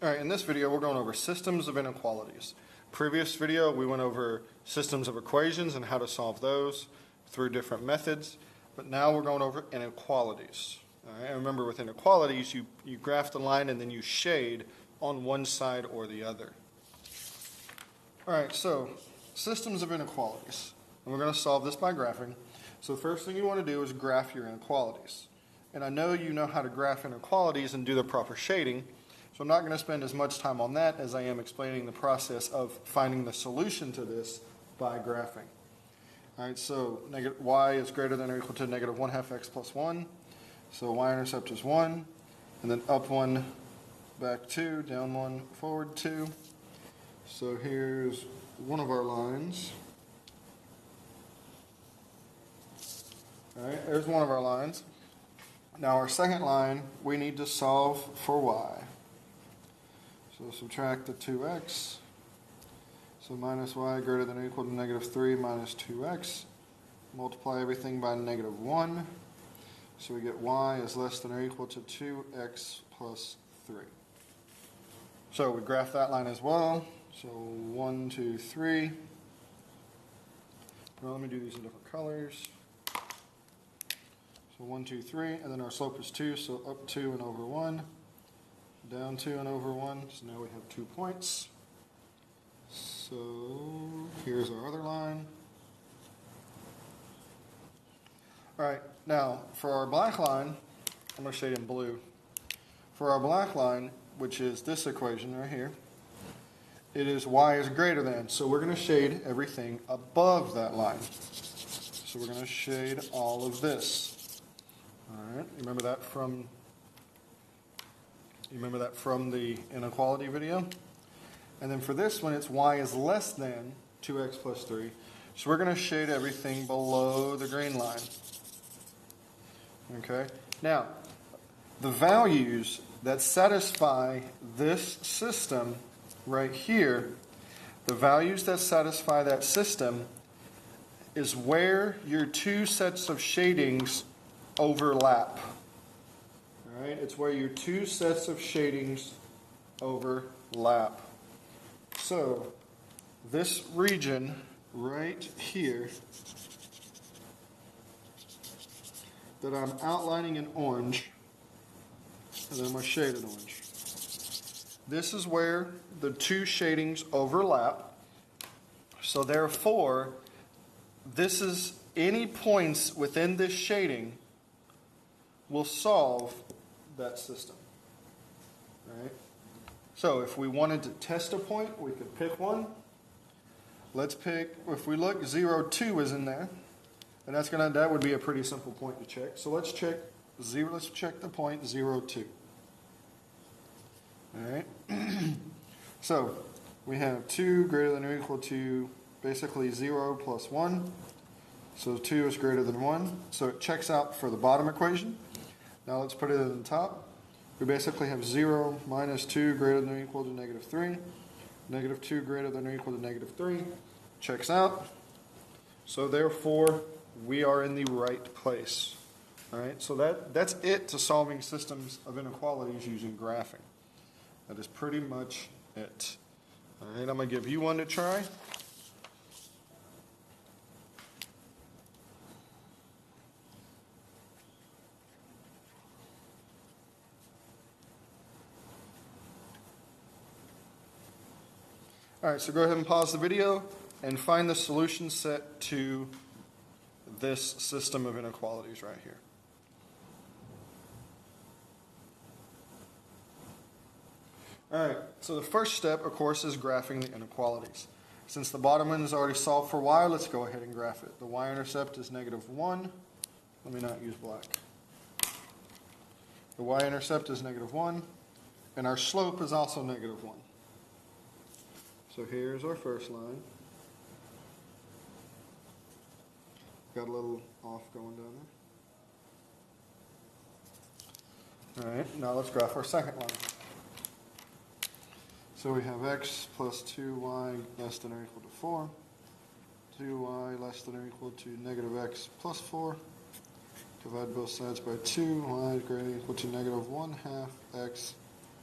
All right, in this video, we're going over systems of inequalities. Previous video, we went over systems of equations and how to solve those through different methods. But now we're going over inequalities. All right, and remember, with inequalities, you graph the line and then you shade on one side or the other. All right, so systems of inequalities. And we're going to solve this by graphing. So the first thing you want to do is graph your inequalities. And I know you know how to graph inequalities and do the proper shading. So I'm not going to spend as much time on that as I am explaining the process of finding the solution to this by graphing. All right, so y is greater than or equal to negative 1/2 x plus 1. So y-intercept is 1, and then up 1, back 2, down 1, forward 2. So here's one of our lines. All right, there's one of our lines. Now our second line, we need to solve for y. So subtract the 2x. So minus y greater than or equal to negative 3 minus 2x. Multiply everything by negative 1. So we get y is less than or equal to 2x plus 3. So we graph that line as well. So 1, 2, 3. Well, let me do these in different colors. So 1, 2, 3, and then our slope is 2, so up 2 and over 1. Down 2 and over 1, so now we have 2 points. So here's our other line. All right, now for our black line, I'm going to shade in blue. For our black line, which is this equation right here, it is y is greater than. So we're going to shade everything above that line. So we're going to shade all of this. All right, remember that from the inequality video? And then for this one, it's y is less than 2x plus 3. So we're going to shade everything below the green line. Okay? Now, the values that satisfy this system right here, the values that satisfy that system is where your two sets of shadings overlap. All right? It's where your two sets of shadings overlap. So, this region right here that I'm outlining in orange, and then I'm going to shade in orange. This is where the two shadings overlap. So therefore, this is any points within this shading will solve that system. Right? So if we wanted to test a point, we could pick one. Let's pick, if we look, 0, 2 is in there. And that would be a pretty simple point to check. So let's check the point 0, 2. All right. So we have 2 greater than or equal to basically 0 plus 1. So 2 is greater than 1. So it checks out for the bottom equation. Now let's put it in the top. We basically have 0 minus 2 greater than or equal to negative 3. Negative 2 greater than or equal to negative 3. Checks out. So therefore, we are in the right place. All right, so that's it to solving systems of inequalities using graphing. That is pretty much it. All right, I'm going to give you one to try. All right, so go ahead and pause the video and find the solution set to this system of inequalities right here. All right, so the first step, of course, is graphing the inequalities. Since the bottom one is already solved for y, let's go ahead and graph it. The y-intercept is negative 1. Let me not use black. The y-intercept is negative 1, and our slope is also negative 1. So here's our first line. Got a little off going down there. All right, now let's graph our second line. So we have x plus 2y less than or equal to 4. 2y less than or equal to negative x plus 4. Divide both sides by 2. Y is greater than or equal to negative 1/2 x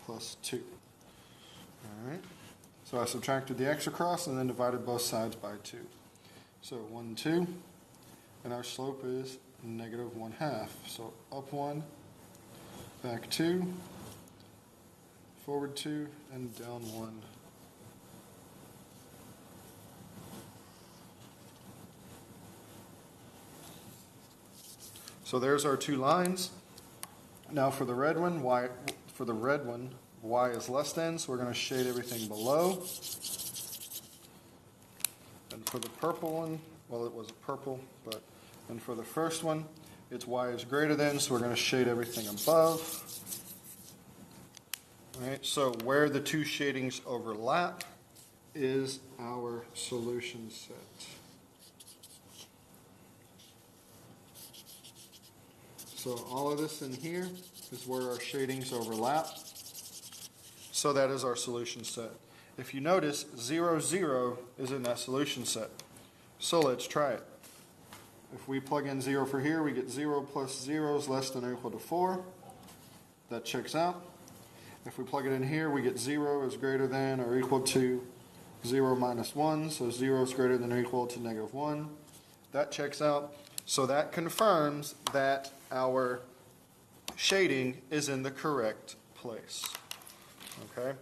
plus 2. All right. So I subtracted the x across and then divided both sides by 2. So 1, 2, and our slope is negative 1/2. So up 1, back 2, forward 2, and down 1. So there's our 2 lines. Now for the red one, y is less than, so we're going to shade everything below. And for the purple one, well, it wasn't purple, and for the first one, it's y is greater than, so we're going to shade everything above. All right, so where the 2 shadings overlap is our solution set. So all of this in here is where our shadings overlap. So that is our solution set. If you notice, 0, 0 is in that solution set. So let's try it. If we plug in 0 for here, we get 0 plus 0 is less than or equal to 4. That checks out. If we plug it in here, we get 0 is greater than or equal to 0 minus 1. So 0 is greater than or equal to negative 1. That checks out. So that confirms that our shading is in the correct place. Okay?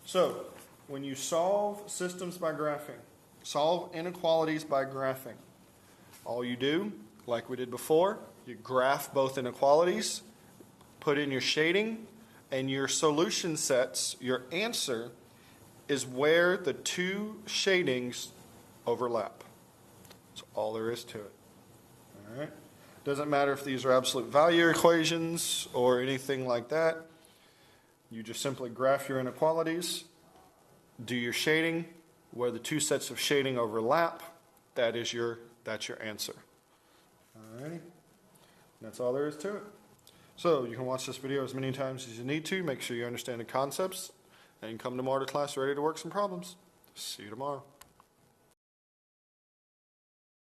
So when you solve systems by graphing, solve inequalities by graphing, all you do, like we did before, you graph both inequalities, put in your shading, and your solution sets, your answer, is where the 2 shadings overlap. That's all there is to it. All right? Doesn't matter if these are absolute value equations or anything like that. You just simply graph your inequalities, do your shading, where the 2 sets of shading overlap, that's your answer. All righty? That's all there is to it. So you can watch this video as many times as you need to. Make sure you understand the concepts, and come tomorrow to class ready to work some problems. See you tomorrow.